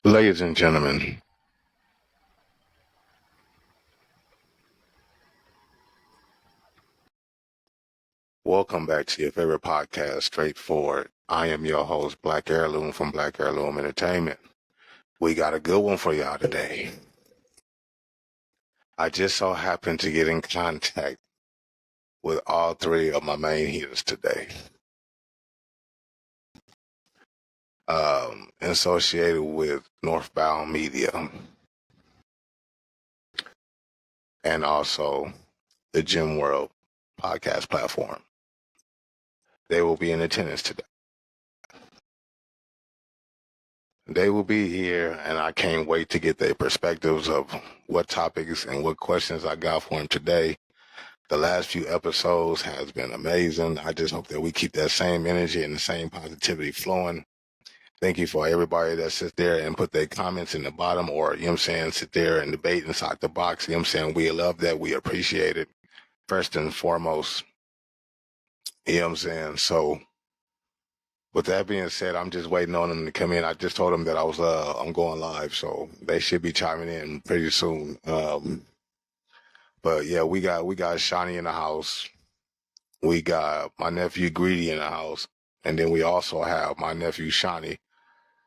Ladies and gentlemen, welcome back to your favorite podcast, Straightforward. I am your host, Black Heirloom from Black Heirloom Entertainment. We got a good one for y'all today. I just so happened to get in contact with all three of my main hitters today, associated with Northbound Media and also the Gym World podcast platform. They will be in attendance today. They will be here, and I can't wait to get their perspectives of what topics and what questions I got for them today. The last few episodes has been amazing. I just hope that we keep that same energy and the same positivity flowing. Thank you for everybody that sits there and put their comments in the bottom or, sit there and debate inside the box. We love that. We appreciate it. First and foremost, So with that being said, I'm just waiting on them to come in. I just told them that I'm going live, so they should be chiming in pretty soon. But yeah, we got Shoney in the house. We got my nephew Greedy in the house, and then we also have my nephew Shoney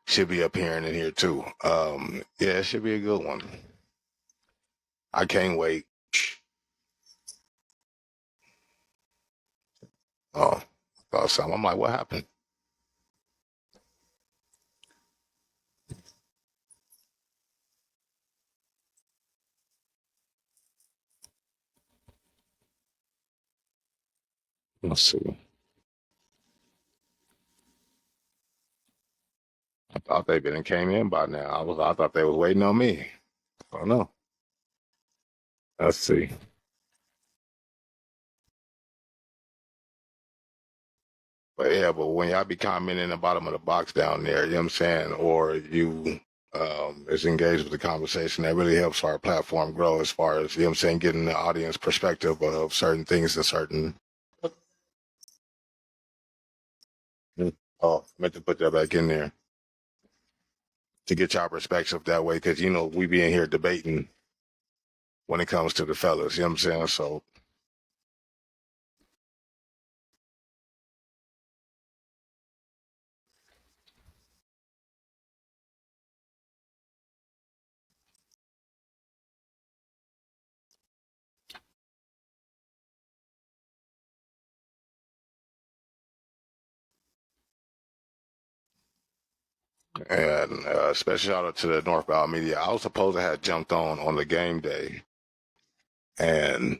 should be appearing in here too. Yeah, it should be a good one. I can't wait. Oh, thought something. I'm like, what happened? Let's see. I thought they been came in by now. I thought they was waiting on me. I don't know. Let's see. But yeah, but when y'all be commenting in the bottom of the box down there, or you is engaged with the conversation, that really helps our platform grow as far as, getting the audience perspective of certain things and certain. Oh, I meant to put that back in there to get y'all perspective that way, because we be in here debating when it comes to the fellas, So and special shout out to the Northbound Media. I was supposed to have jumped on the game day, and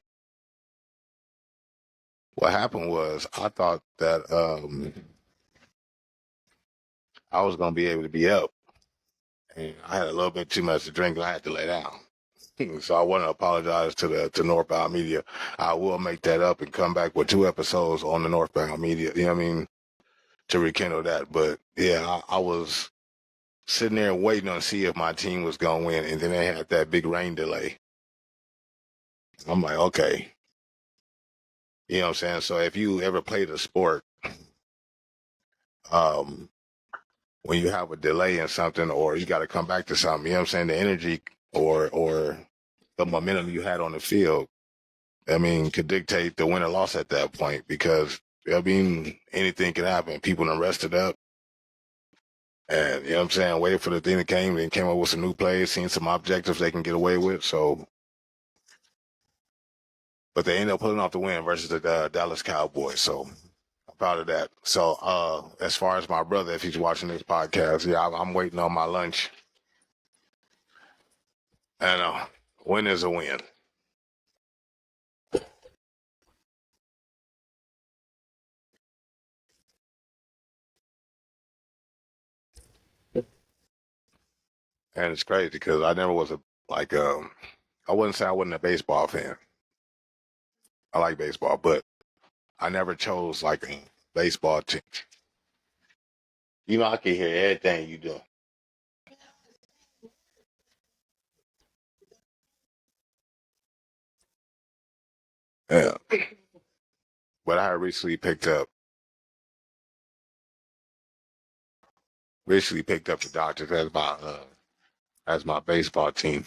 what happened was I thought that I was gonna be able to be up, and I had a little bit too much to drink, and I had to lay down. So I want to apologize to Northbound Media. I will make that up and come back with 2 episodes on the Northbound Media. To rekindle that. But yeah, I was sitting there waiting to see if my team was gonna win, and then they had that big rain delay. I'm like, okay, So if you ever played a sport, um, when you have a delay in something or you got to come back to something, the energy or the momentum you had on the field, could dictate the win or loss at that point because anything can happen. People done rested up and waited for the thing that came, then came up with some new plays, seen some objectives they can get away with. So but they ended up pulling off the win versus the Dallas Cowboys. So I'm proud of that. So as far as my brother, if he's watching this podcast, yeah, I'm waiting on my lunch. And win is a win. And it's crazy because I never was I wouldn't say I wasn't a baseball fan. I like baseball, but I never chose like a baseball team. I can hear everything you do. Yeah. But I recently picked up the Dodgers as my as my baseball team.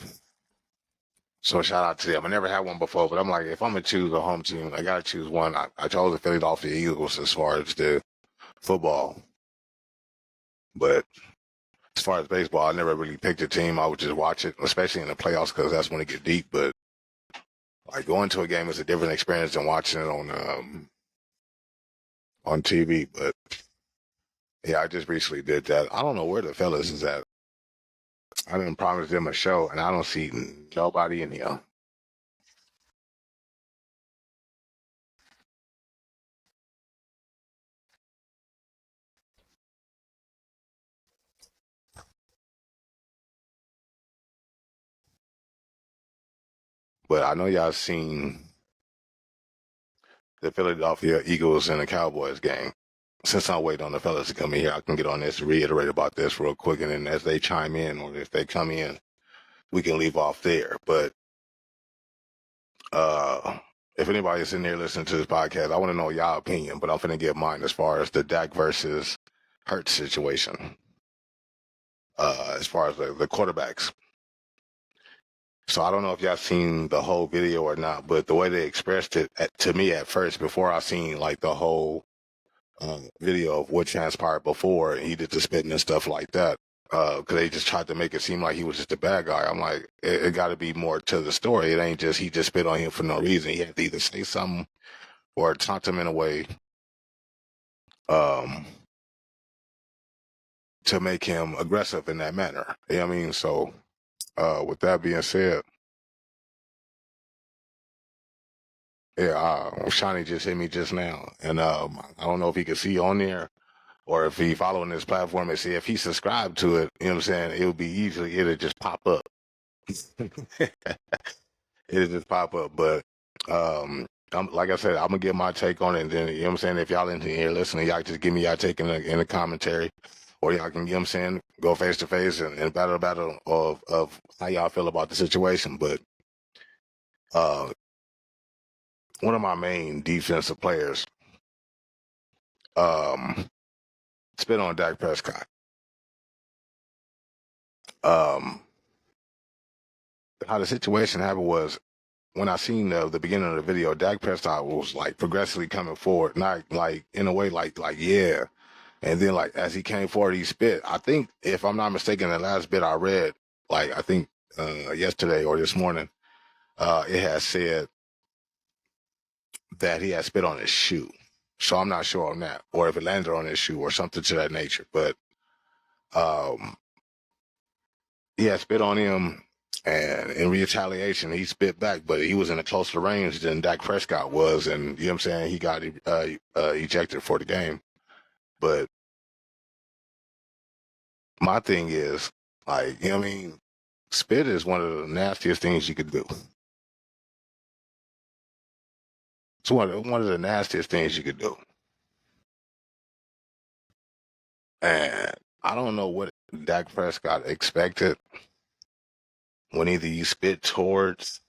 So shout out to them. I never had one before, but I'm like, if I'm gonna choose a home team, I gotta choose one. I chose the Philadelphia Eagles as far as the football, but as far as baseball, I never really picked a team. I would just watch it, especially in the playoffs, because that's when it get deep. But like going to a game is a different experience than watching it on TV. But yeah, I just recently did that. I don't know where the fellas is at. I didn't promise them a show, and I don't see nobody in here. But I know y'all seen the Philadelphia Eagles and the Cowboys game. Since I'm waiting on the fellas to come in here, I can get on this, reiterate about this real quick, and then as they chime in, or if they come in, we can leave off there. But if anybody's in there listening to this podcast, I want to know y'all opinion, but I'm finna give mine as far as the Dak versus Hurts situation. As far as the quarterbacks. So I don't know if y'all seen the whole video or not, but the way they expressed it to me at first, before I seen like the whole video of what transpired before, and he did the spitting and stuff like that, because they just tried to make it seem like he was just a bad guy. I'm like, it got to be more to the story. It ain't just he just spit on him for no reason. He had to either say something or taunt him in a way um, to make him aggressive in that manner. You know what I mean? So with that being said, yeah, Shoney just hit me just now, and I don't know if he could see on there or if he following this platform and see if he subscribed to it. You know what I'm saying? It would be easily, it'll just pop up. It'll just pop up. But like I said, I'm gonna get my take on it, and then you know what I'm saying. If y'all in here listening, y'all just give me y'all take in the commentary, or y'all can, you know what I'm saying, go face to face and battle of how y'all feel about the situation. But one of my main defensive players spit on Dak Prescott. How the situation happened was when I seen the beginning of the video, Dak Prescott was like progressively coming forward, not like in a way like yeah, and then like as he came forward, he spit. I think if I'm not mistaken, the last bit I read, like I think yesterday or this morning, it had said that he had spit on his shoe. So I'm not sure on that, or if it landed on his shoe or something to that nature. But he had spit on him, and in retaliation, he spit back, but he was in a closer range than Dak Prescott was, and you know what I'm saying, he got ejected for the game. But my thing is, like, you know what I mean, spit is one of the nastiest things you could do. It's one of the nastiest things you could do. And I don't know what Dak Prescott expected when either you spit towards,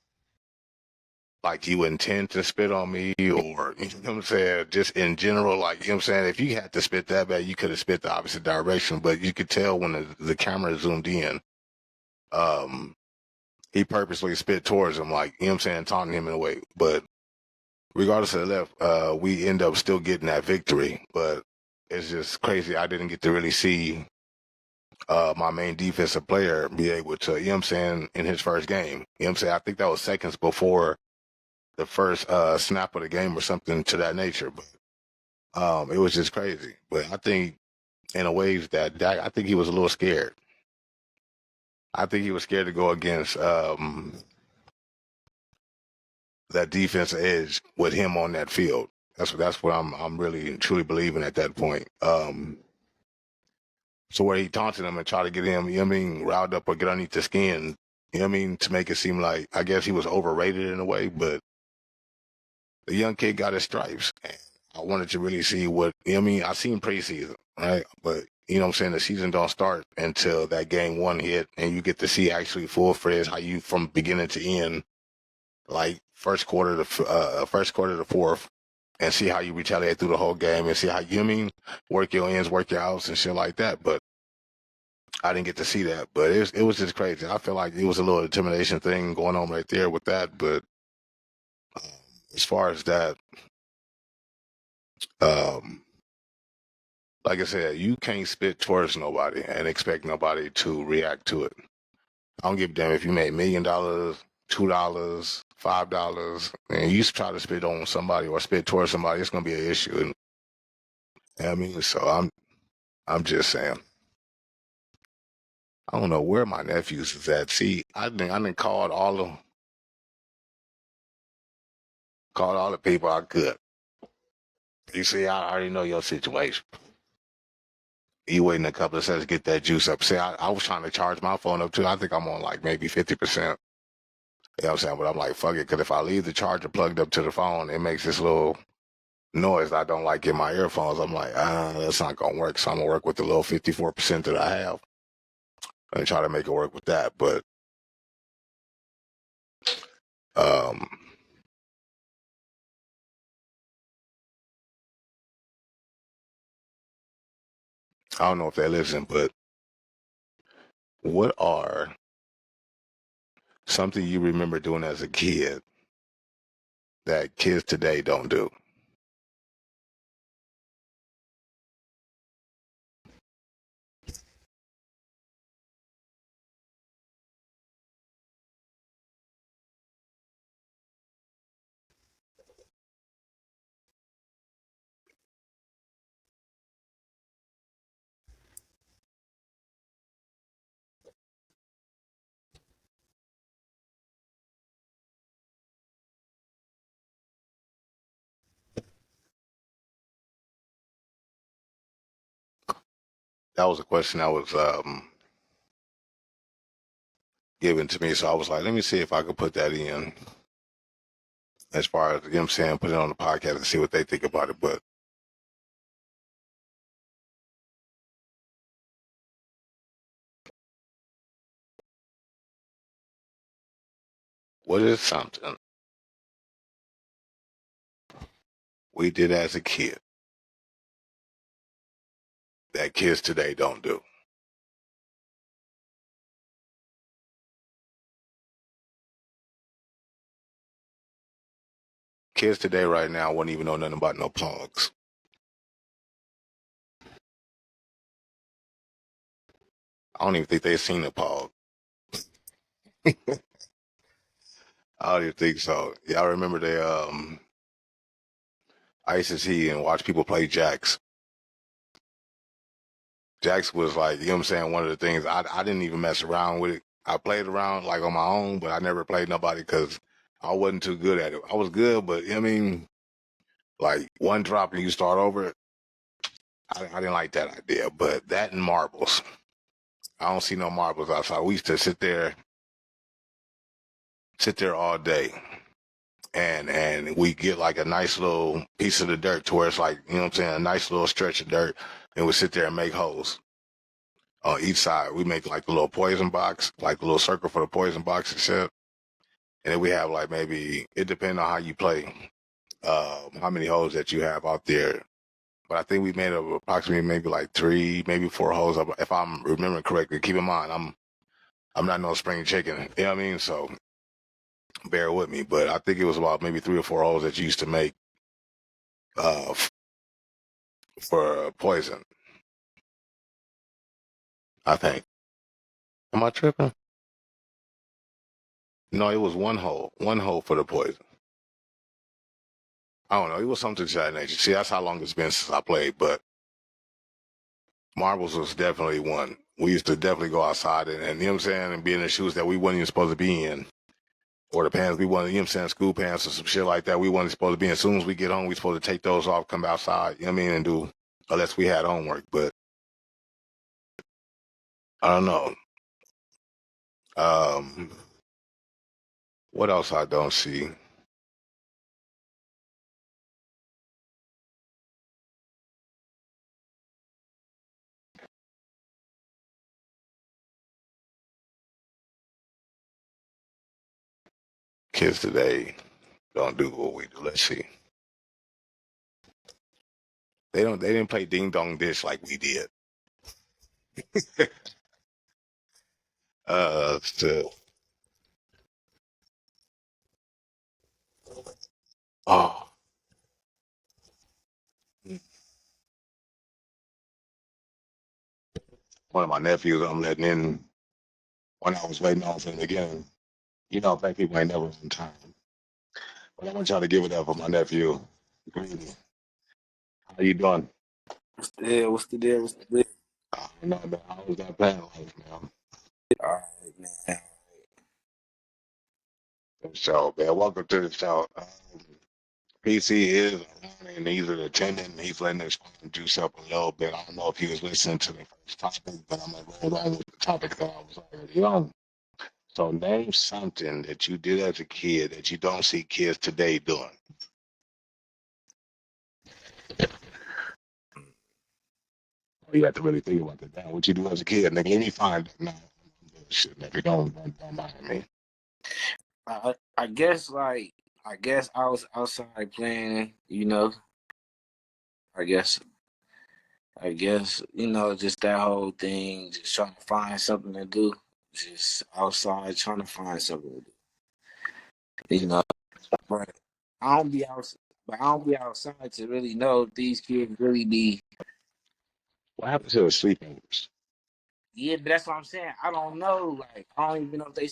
like you intend to spit on me, or you know what I'm saying, just in general, like, you know what I'm saying, if you had to spit that bad, you could have spit the opposite direction. But you could tell when the camera zoomed in, he purposely spit towards him, like, you know what I'm saying, taunting him in a way. But regardless of the left, we end up still getting that victory. But it's just crazy. I didn't get to really see my main defensive player be able to, you know what I'm saying, in his first game. You know what I'm saying? I think that was seconds before the first snap of the game or something to that nature. But it was just crazy. But I think in a ways that Dak, I think he was a little scared. I think he was scared to go against that defensive edge with him on that field. That's what I'm really truly believing at that point. So where he taunted him and tried to get him, you know what I mean, riled up or get underneath the skin, you know what I mean, to make it seem like, I guess he was overrated in a way, but the young kid got his stripes. And I wanted to really see what, you know what I mean, I seen preseason, right? But, you know what I'm saying, the season don't start until that game one hit, and you get to see actually full Frizz, how you from beginning to end, like first quarter to fourth, and see how you retaliate through the whole game and see how, you know what I mean, work your ins, work your outs and shit like that. But I didn't get to see that, but it was just crazy. I feel like it was a little intimidation thing going on right there with that. But um, as far as that, um, like I said, you can't spit towards nobody and expect nobody to react to it. I don't give a damn if you made $1,000,000, $2, $5, and you try to spit on somebody or spit towards somebody, it's gonna be an issue. And I mean, so I'm just saying. I don't know where my nephews is at. See, I didn't called all the people I could. You see, I already know your situation. You waiting a couple of seconds to get that juice up. See, I was trying to charge my phone up too. I think I'm on like maybe 50%. You know what I'm saying? But I'm like, fuck it, because if I leave the charger plugged up to the phone, it makes this little noise I don't like in my earphones. I'm like, that's not gonna work. So I'm gonna work with the little 54% that I have and try to make it work with that. But um, I don't know if they listen, but what are something you remember doing as a kid that kids today don't do? That was a question that was given to me. So I was like, let me see if I could put that in as far as, you know what I'm saying, put it on the podcast and see what they think about it. But what is something we did as a kid that kids today don't do? Kids today right now wouldn't even know nothing about no pogs. I don't even think they've seen a pog. I don't even think so. Yeah, I remember I used to see and watch people play jacks. Jacks was like, you know what I'm saying, one of the things I didn't even mess around with it. I played around like on my own, but I never played nobody because I wasn't too good at it. I was good, but you know what I mean, like one drop and you start over. I didn't like that idea. But that and marbles, I don't see no marbles outside. We used to sit there all day, and we get like a nice little piece of the dirt to where it's like, you know what I'm saying, a nice little stretch of dirt, and we sit there and make holes on each side. We make like a little poison box, like a little circle for the poison box and shit. And then we have like maybe, it depends on how you play, how many holes that you have out there. But I think we made up approximately maybe like three, maybe four holes, if I'm remembering correctly. Keep in mind, I'm not no spring chicken. You know what I mean? So bear with me. But I think it was about maybe three or four holes that you used to make uh, for poison, I think. Am I tripping? No, it was one hole for the poison. I don't know. It was something to that nature. See, that's how long it's been since I played. But marbles was definitely one. We used to definitely go outside and you know what I'm saying, and be in the shoes that we weren't even supposed to be in, or the pants we wanted, you know what I'm saying, school pants or some shit like that we wasn't supposed to be in. As soon as we get home, we supposed to take those off, come outside, you know what I mean, and do, unless we had homework. But I don't know. Um, what else I don't see? Kids today don't do what we do. Let's see. They didn't play ding dong dish like we did. Still. Oh, one of my nephews I'm letting in when I was waiting on from the beginning. You know, black people ain't never on time. But I want y'all to give it up for my nephew. Greedy. How you doing? Yeah, what's the deal? What's the deal? No, man, I was not playing life, man. All right, man. So, man, welcome to the show. PC is learning, and he's attending. He's letting us juice up a little bit. I don't know if he was listening to the first topic, but I'm going to roll on with the topic that I was already on. So, name something that you did as a kid that you don't see kids today doing. Oh, you have to really think about that. Now, what you do as a kid, nigga, let me find it. No, shit, nigga, don't mind me. I guess I was outside playing. I guess just that whole thing, just trying to find something to do. Just outside trying to find something to do. But I don't be out. But I don't be outside to really know if these kids really be. What happened to the sleepovers? Yeah, but that's what I'm saying. I don't know. Like I don't even know if they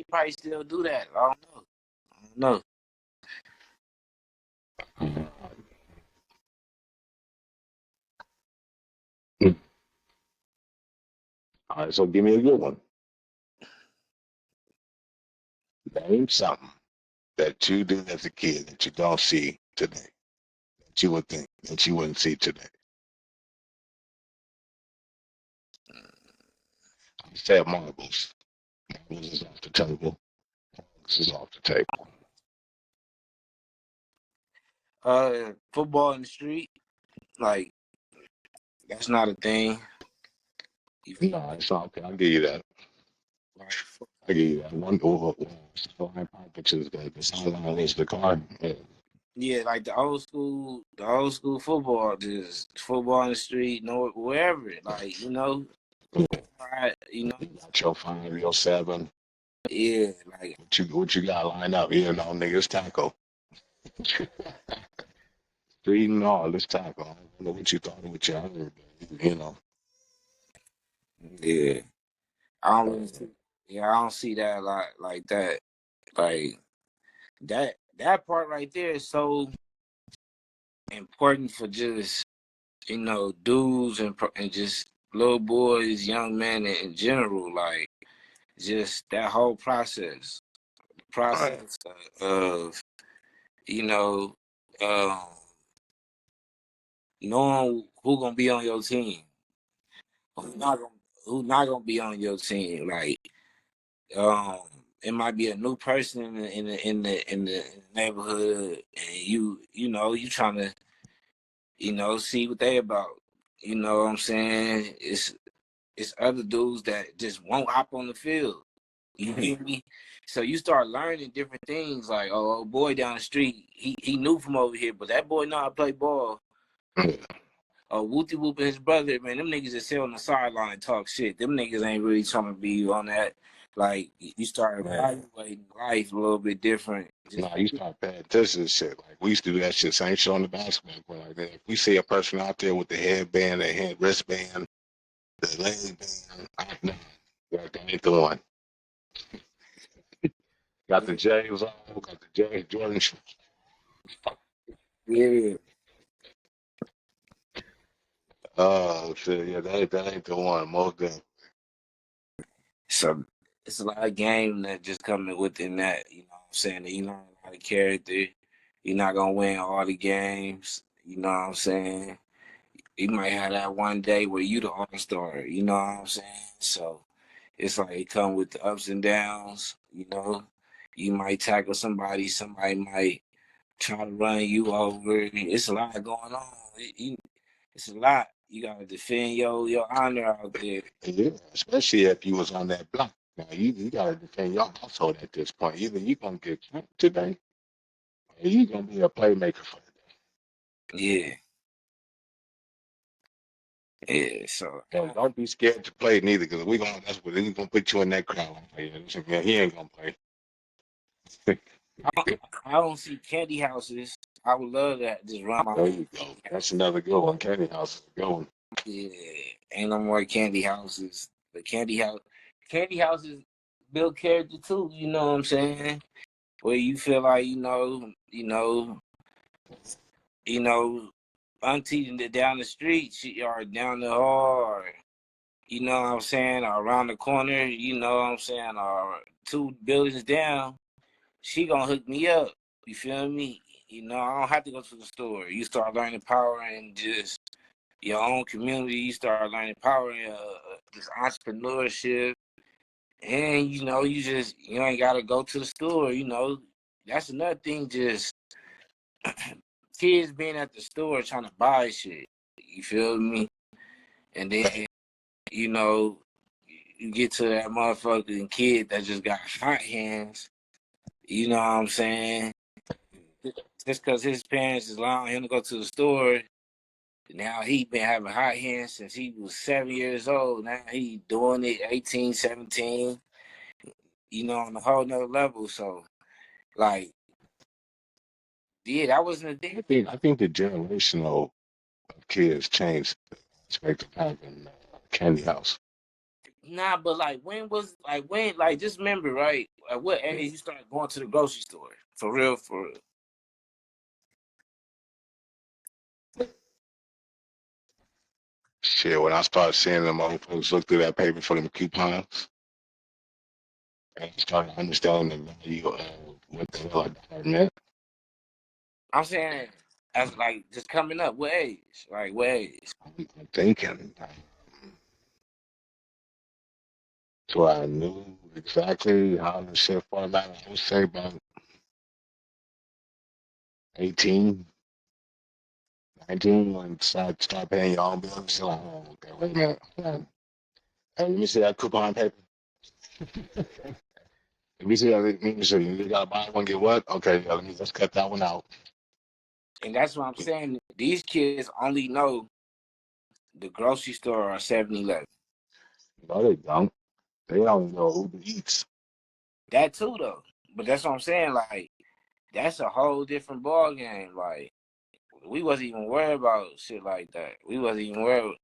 probably still do that. I don't know. I don't know. All right, so give me a good one. Name something that you did as a kid that you don't see today, that you would think that you wouldn't see today. I said marbles. Marbles is off the table. This is off the table. Football in the street, like that's not a thing. You feel No, me? it's okay. I'll give you that. Like, I'll give you that. One over flying packages, the sideline is the car. Yeah. yeah, like the old school football, just football in the street, wherever, like right, You got your 5, your 7. yeah, like What you got lined up? You know, niggas tackle. Street and all, this tackle. I don't know what you thought of what you heard, but, you know. yeah. I don't really see, I don't see that a lot like that, like that part right there is so important for just dudes and just little boys, young men in general, like just that whole process. All right. Process of you know um, knowing who gonna be on your team, who not gonna be on your team. Like um, it might be a new person in the neighborhood, and you trying to see what they about. You know what I'm saying? It's other dudes that just won't hop on the field. You feel me? So you start learning different things. Like, oh, boy down the street, he knew from over here, but that boy know how to play ball. Oh, Wooty Whoop and his brother, man, them niggas that sit on the sideline and talk shit. Them niggas ain't really trying to be on that. Like, you start evaluating life a little bit different. Nah, you start paying attention to shit. Like we used to do that shit. Same shit on the basketball court. Like that. If we see a person out there with the headband, the head wristband, the leg band, nah, that ain't the one. Got the James on, got the James Jordan. Yeah. Oh shit, yeah, that ain't the one. Most definitely. So it's a lot of game that just coming within that, you know what I'm saying? That you learn a lot of character. You're not gonna win all the games, you know what I'm saying? You might have that one day where you the all-star, you know what I'm saying? So it's like it come with the ups and downs. You might tackle somebody might try to run you over. It's a lot going on. It's a lot. You gotta defend your honor out there. Yeah, especially if you was on that block. Now you gotta defend your household at this point. Either you gonna get cut today, or you gonna be a playmaker for the day. Yeah. Yeah, so Don't be scared to play neither, because that's what he's gonna put you in that crowd. Yeah, he ain't gonna play. I don't see candy houses. I would love that. Just run my There you go. That's another good one. Candy house is a good one. yeah. Ain't no more candy houses. The candy houses build character too. You know what I'm saying? Where you feel like you know, auntie down the street, or down the hall, or you know what I'm saying, or around the corner, you know what I'm saying, or two buildings down, she gonna hook me up. You feel me? You know, I don't have to go to the store. You start learning power and just your own community. You start learning power and just entrepreneurship, and you know, you ain't gotta go to the store. You know, that's another thing. Just kids being at the store trying to buy shit. You feel me? And then you know, you get to that motherfucking kid that just got hot hands. You know what I'm saying? Just because his parents is allowing him to go to the store, now he been having hot hands since he was 7 years old. Now he doing it 18, 17, you know, on a whole nother level. So, like, yeah, that wasn't a thing. I think the generational of kids changed the aspect of having candy house. Nah, but like just remember, right? At what age you started going to the grocery store? For real, for real. Shit, when I started seeing them old folks look through that paper for them coupons, and I started understanding the value of what the hell I meant. I'm saying as like just coming up, what age? Like what age? I'm thinking, so I knew exactly how the shit formatted. I would say about 18, 19, when start paying your own bills. You're like, oh, okay, wait a minute. Hold on. Hey, let me see that coupon paper. Let me see that. Let me see. You got to buy one, get what? Okay, yeah, let's cut that one out. And that's what I'm saying. These kids only know the grocery store or 7-Eleven. No, they don't. They don't know who eats. That too though. But that's what I'm saying. Like that's a whole different ball game. Like we wasn't even worried about shit like that. We wasn't even worried.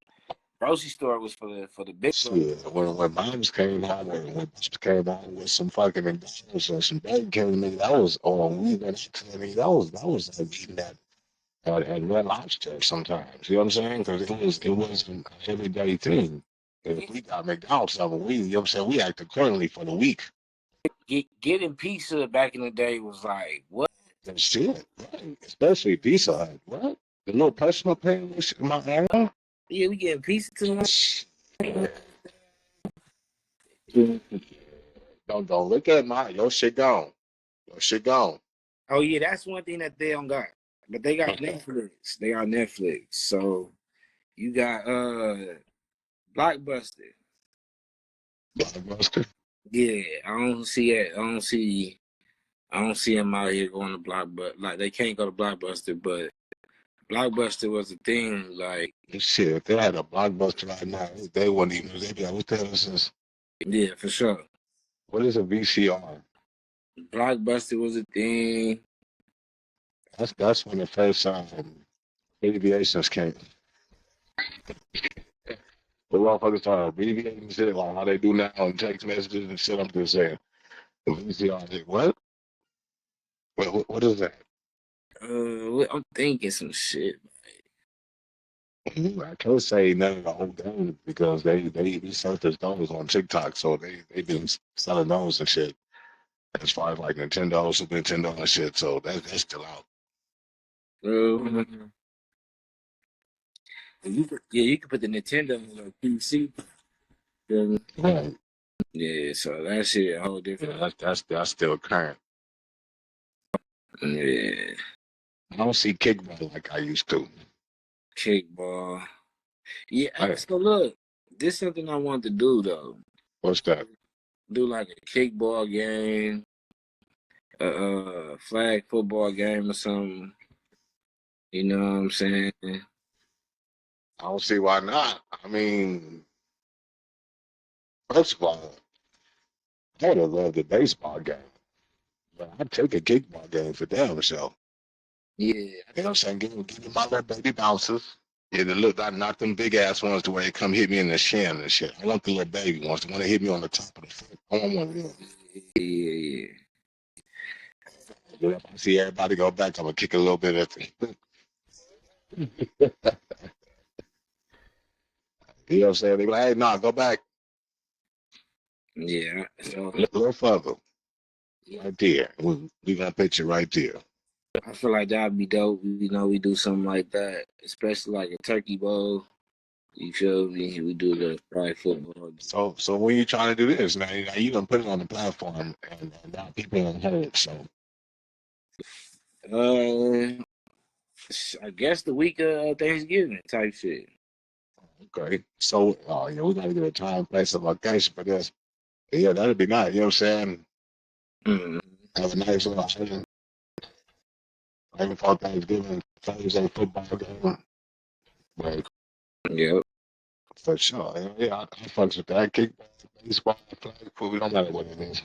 Grocery store was for the big bucks. Shit, when moms came home and when moms came home with some fucking McDonald's or some Burger King, nigga, that was on we went out to me. That was like eating that at Red Lobster sometimes. You know what I'm saying? Because it wasn't an everyday thing. If we got McDonald's something, you know what I'm saying, we act accordingly for the week. Getting pizza back in the day was like what? That shit, right? Especially Pizza Hut. What? The little personal pan shit in my own? Yeah, we getting pizza too. Don't look at mine. Your shit gone. Your shit gone. Oh yeah, that's one thing that they don't got. But they got Netflix. They got Netflix. So you got Blockbuster. Blockbuster. Yeah, I don't see it. I don't see them out here going to Blockbuster. Like they can't go to Blockbuster, but Blockbuster was a thing. Like Shit, if they had a Blockbuster right now, they wouldn't even. They'd be like, "What the hell is this? yeah, for sure. What is a VCR?" Blockbuster was a thing. That's when the first abbreviations came. The motherfuckers started abbreviating shit like how they do now on text messages and shit. I'm just saying, the VCR. Like, what? What is that? I'm thinking some shit. I can't say none of the old games because they researched those on TikTok, so they've been selling those and shit. As far as like Nintendo, Super Nintendo and shit, so that's still out. Uh, you could put the Nintendo on your PC. Right. Yeah, so that shit a whole different. Yeah, that's still current. Yeah, I don't see kickball like I used to. kickball. Yeah, Hey, so look, this is something I want to do though. what's that? Do like a kickball game, a flag football game or something. You know what I'm saying? don't see why not. I mean, first of all, I would have loved the baseball game, but I'd take a kickball game for damn sure. Yeah, You know what I'm saying? Give me my little baby bounces. Yeah, the little, not them big ass ones to where they come hit me in the shin and shit. I want the little baby ones, the one that hit me on the top of the foot. I want one of them. yeah. If I see everybody go back, I'm gonna kick a little bit at the. You know what I'm saying? They be like, hey, nah, go back Yeah. So a little further. Right there. We gonna picture right there. I feel like that'd be dope. You know, we do something like that, especially like a turkey bowl. You feel me? We do the fried football. So when you trying to do this, now you gonna put it on the platform and now people gonna hear it. So Uh, I guess the week of Thanksgiving type shit. okay. So yeah, we gotta get a time, place, and location for this. Yeah, that'd be nice. You know what I'm saying? Mm. Have a nice little outing right before Thanksgiving, Thursday football game. But Yep. for sure. Yeah, I fucks with that. Kickball, baseball, flag football, don't matter what it is.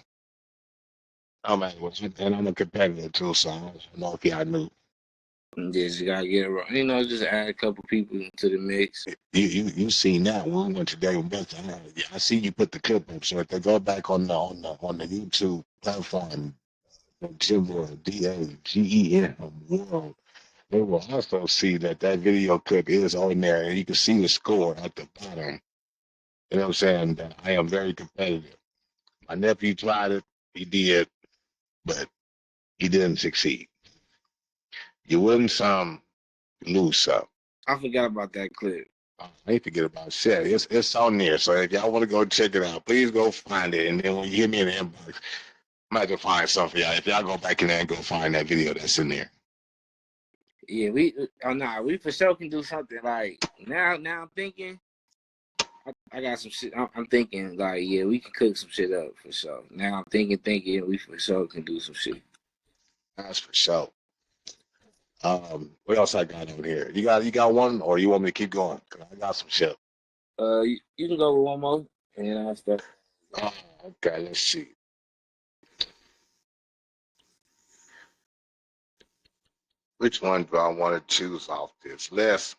Don't matter what and I'm a competitor too, so I don't know if y'all knew. Just gotta get it right. You know, just add a couple people to the mix. You seen that one when today with Best. I see you put the clip up. So if they go back on the YouTube platform, Timber DAGEN World, they will also see that video clip is on there, and you can see the score at the bottom. You know what I'm saying? That I am very competitive. My nephew tried it, he did, but he didn't succeed. You win some, you lose some. I forgot about that clip. I ain't forget about shit. It's on there. So if y'all want to go check it out, please go find it. And then when you hit me in the inbox, I might have to find something for y'all. If y'all go back in there and go find that video that's in there. Yeah, we for sure can do something like now. Now I'm thinking, I got some shit. I'm thinking like, yeah, we can cook some shit up for sure. Now I'm thinking, we for sure can do some shit. That's for sure. What else I got on here? You got one, or you want me to keep going? 'Cause I got some shit. You can go with one more, and I'll start. Oh, okay, let's see. Which one do I want to choose off this list?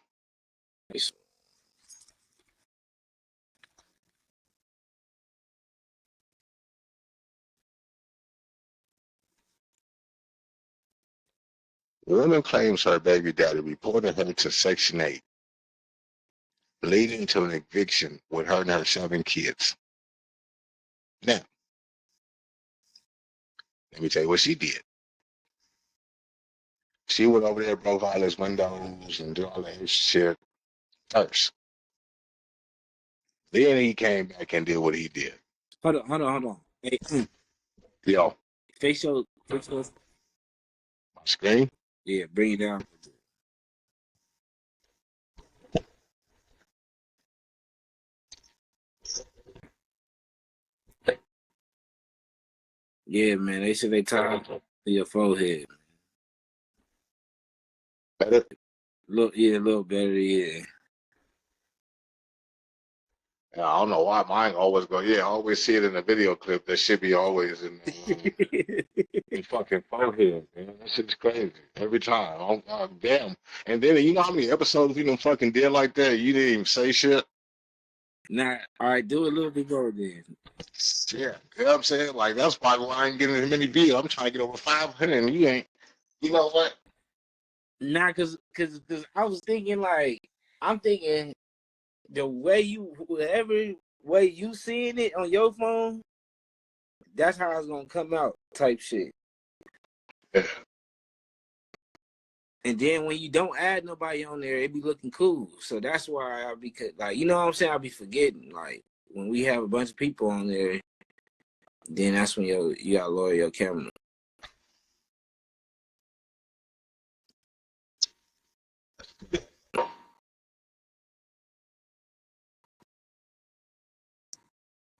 Woman claims her baby daddy reported her to Section 8, leading to an eviction with her and her 7 kids. Now, let me tell you what she did. She went over there, broke all his windows, and did all that shit first. Then he came back and did what he did. Hold on. Hey, Yo, facial. my screen. Yeah, bring it down. Yeah, man. They said they tied to your forehead. Better. A little better. Yeah. Yeah, I don't know why mine always go. Yeah, I always see it in the video clip. That should be always in the fucking forehead. Man. That shit's crazy every time. Oh god damn! And then you know how many episodes we done fucking did like that? You didn't even say shit. Now, all right, do a little bit more then. Yeah, you know what I'm saying? Like that's probably why I ain't getting as many views. I'm trying to get over 500, and you ain't. You know what? Nah, cause I was thinking like I'm thinking the way whatever way you seeing it on your phone, that's how it's gonna come out type shit. Yeah. And then when you don't add nobody on there, it be looking cool. So that's why I be like, you know what I'm saying? I be forgetting like when we have a bunch of people on there, then that's when you gotta lower your camera.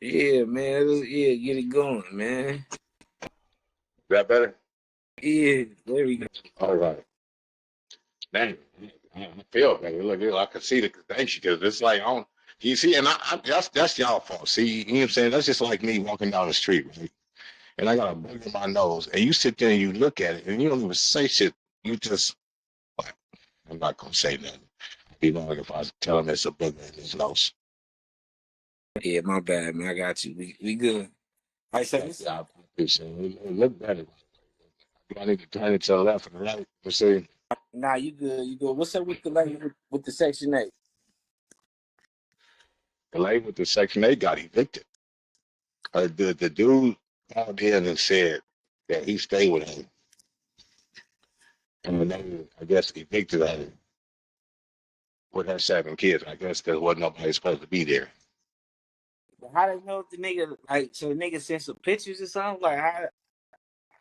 Yeah, man. Yeah, get it going, man. That better? Yeah, there we go. All right. Dang, I feel better. Look, I can see the connection because it's like, I don't, you see, and that's y'all fault. See, you know what I'm saying? That's just like me walking down the street, right? And I got a bug in my nose, and you sit there and you look at it, and you don't even say shit. You just, like, I'm not gonna say nothing. It'd be wrong if I tell him it's a booger in his nose. Yeah, my bad, man. I got you. We good. All right, so this. Yeah, I appreciate it. It look better. Do I need to turn it to the left or the right? Let's see. Nah, you good. You good. What's up with the lady with the Section 8? The lady with the Section 8 got evicted. The dude called in and said that he stayed with him. And then I guess evicted her with her 7 kids. I guess there wasn't nobody supposed to be there. How they know if the nigga like so the nigga sent some pictures or something? Like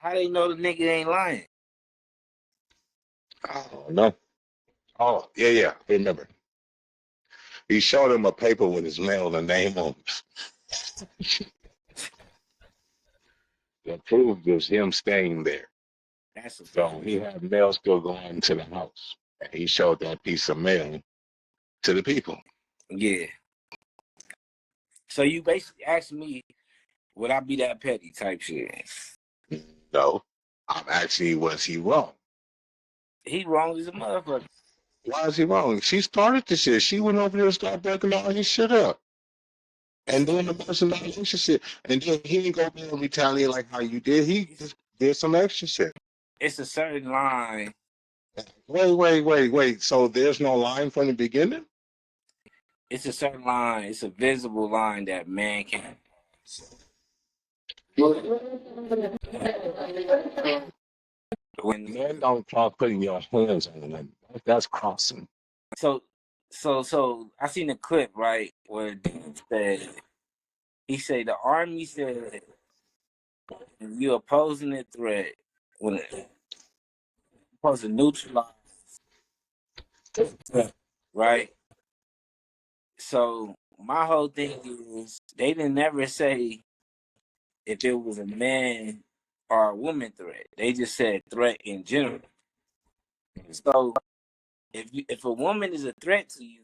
how they know the nigga ain't lying? Oh no. Oh, yeah. I remember. He showed him a paper with his mail and name on it. That proved it was him staying there. That's a So he had mail still going to the house. And he showed that piece of mail to the people. yeah. So you basically asked me, would I be that petty type shit? No. I'm actually, was he wrong? He wrong as a motherfucker. Why is he wrong? She started the shit. She went over there and started breaking all his shit up. And doing the personal shit. And then he didn't go there and retaliate like how you did. He just did some extra shit. It's a certain line. Wait. So there's no line from the beginning? It's a certain line. It's a visible line that man can't. When Men don't talk putting your hands on them. That's crossing. so I seen a clip right where dude said he said the army said if you opposing the threat when it supposed to neutralize the threat, right? So my whole thing is they didn't never say if it was a man or a woman threat. They just said threat in general. So if a woman is a threat to you,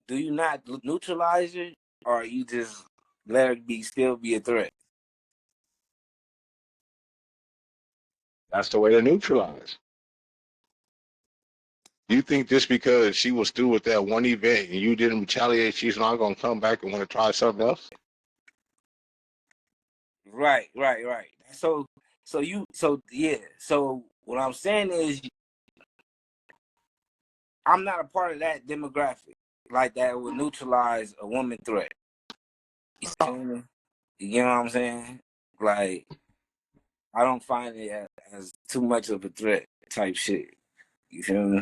do you not neutralize her, or you just let her still be a threat? That's the way to neutralize. You think just because she was through with that one event and you didn't retaliate, she's not going to come back and want to try something else? Right. So yeah. So what I'm saying is, I'm not a part of that demographic like that would neutralize a woman threat. You feel me? You know what I'm saying? Like I don't find it as too much of a threat type shit. You feel me?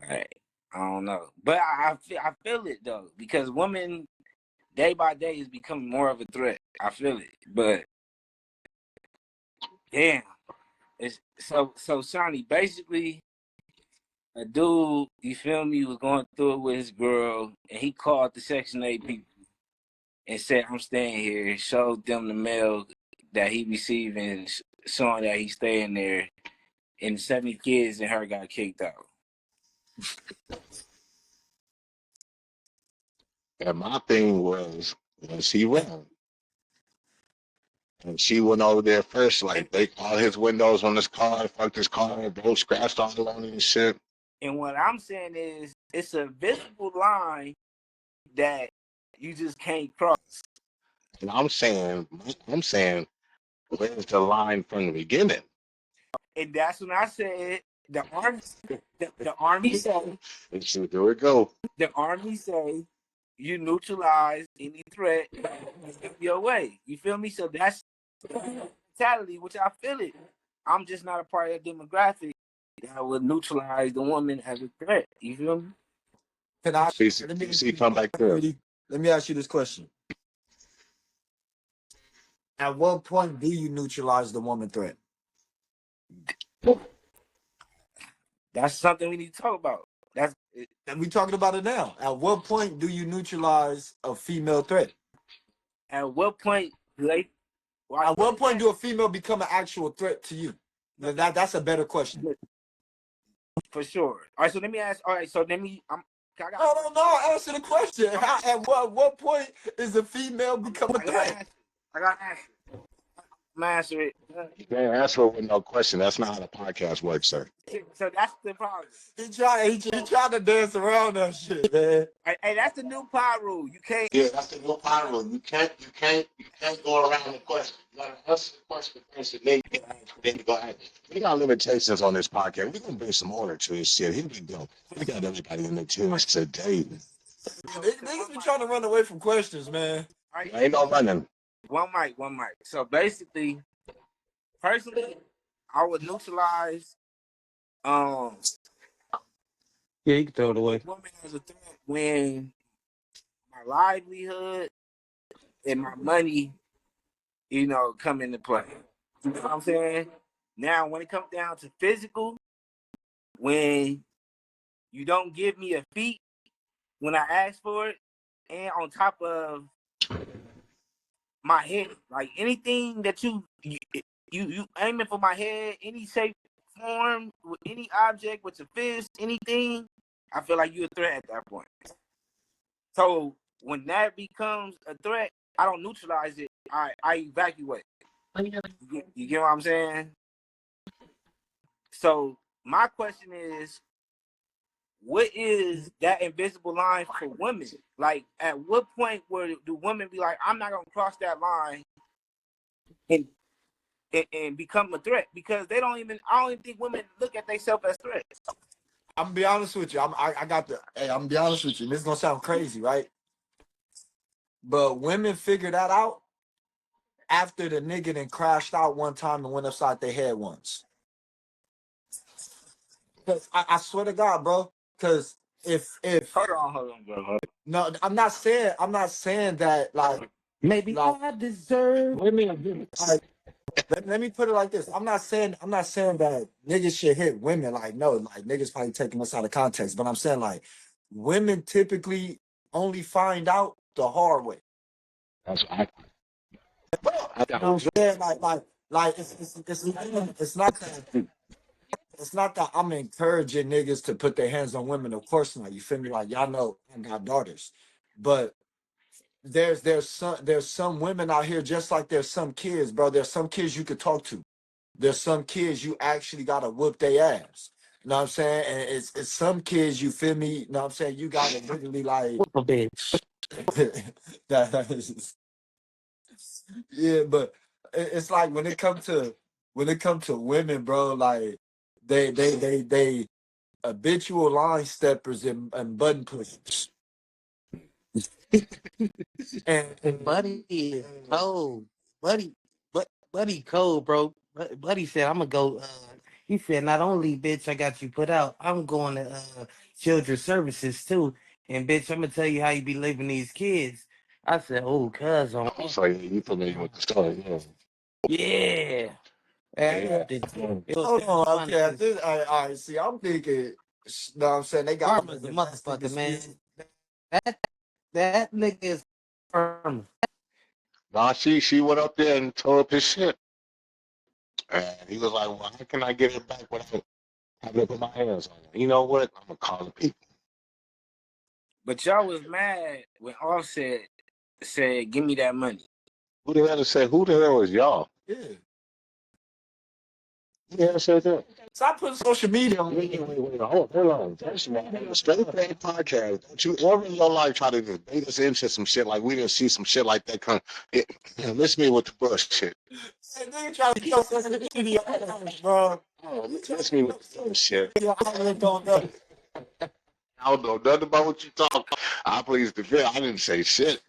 Like I don't know, but I feel it though because women day by day is becoming more of a threat. I feel it, but damn, it's so Shoney. Basically, a dude, you feel me, was going through it with his girl, and he called the Section 8 people and said, "I'm staying here." Showed them the mail that he received and showing that he's staying there, and 7 kids and her got kicked out. And my thing was he wrong? And she went over there first, like they all his windows on his car, fucked his car, both scratched all on it and shit. And what I'm saying is, it's a visible line that you just can't cross. And I'm saying, where's the line from the beginning? And that's when I said the army say And so there we go. the army say you neutralize any threat your way. You feel me? So that's mentality, which I feel it. I'm just not a part of that demographic that would neutralize the woman as a threat. You feel me? Can I PC come back there. let me ask you this question. At what point do you neutralize the woman threat? That's something we need to talk about. And we talking about it now. At what point do you neutralize a female threat? At what point do they? At what point do a female become an actual threat to you? That's a better question. For sure. All right, so let me ask. All right, so let me. No. Answer the question. At what point is a female become a threat? I got to answer. I'm gonna answer it. You can't answer it with no question. That's not how the podcast works, sir. So that's the problem. He trying to dance around that shit, man. Hey, that's the new pod rule. You can't. Yeah, that's the new pod rule. You can't go around the question. You gotta answer the question first, and then you go ahead. We got limitations on this podcast. We're gonna bring some order to this shit. Here we go. We got everybody in the tunes today. Niggas be trying to run away from questions, man. Right? Ain't no running. One mic. So basically, personally, I would neutralize yeah, you can throw it away. Woman as a threat when my livelihood and my money, come into play. You know what I'm saying? Now, when it comes down to physical, when you don't give me a feat when I ask for it, and on top of my head, like anything that you aiming for my head, any shape, form, with any object, with your fist, anything, I feel like you're a threat at that point. So when that becomes a threat, I don't neutralize it. I evacuate. You get what I'm saying? So my question is, what is that invisible line for women? Like, at what point do women be like, I'm not gonna cross that line and become a threat? Because I don't even think women look at themselves as threats. I'm gonna be honest with you. I'm gonna be honest with you. This is gonna sound crazy, right? But women figure that out after the nigga done crashed out one time and went upside their head once. Cause I swear to God, bro. Cause if hold on, bro. No, I'm not saying that like maybe I deserve women. Like, let me put it like this. I'm not saying that niggas should hit women. Like, no, like niggas probably taking this out of context. But I'm saying like women typically only find out the hard way. That's what You know what I'm saying? Like it's not that I'm encouraging niggas to put their hands on women. Of course not. You feel me? Like, y'all know I got daughters. But there's some women out here, just like there's some kids, bro. There's some kids you could talk to. There's some kids you actually gotta whoop their ass. You know what I'm saying? And it's some kids, you feel me? You know what I'm saying? You gotta literally like a bitch. that is, yeah, but it's like when it comes to women, bro, like they habitual line steppers and button pushers. and Buddy cold. Buddy cold, bro. Buddy said, I'm gonna go. He said, not only, bitch, I got you put out, I'm going to children's services too. And bitch, I'm gonna tell you how you be living these kids. I said, oh, cuz on. So you familiar with the story? Yeah. hold on, okay. All right, see, I'm thinking, you know what I'm saying? They got Karma's a motherfucker, man. That nigga is firm. Nah, she went up there and tore up his shit. And he was like, well, how can I get it back without having to put my hands on it? You know what? I'm going to call the people. But y'all was mad when Offset said, give me that money. Who the hell said, who the hell is y'all? Yeah. Who the hell said that? Stop putting social media on. Wait, hold on. First of all, on the Straight Play podcast, don't you ever in your life try to bait us into some shit like we didn't see some shit like that come. Listen to me with the bullshit. Nigga trying to kill social media, bro. Oh, listen me with the bullshit. I don't know. I don't know nothing about what you talk about. I please the fifth. I didn't say shit.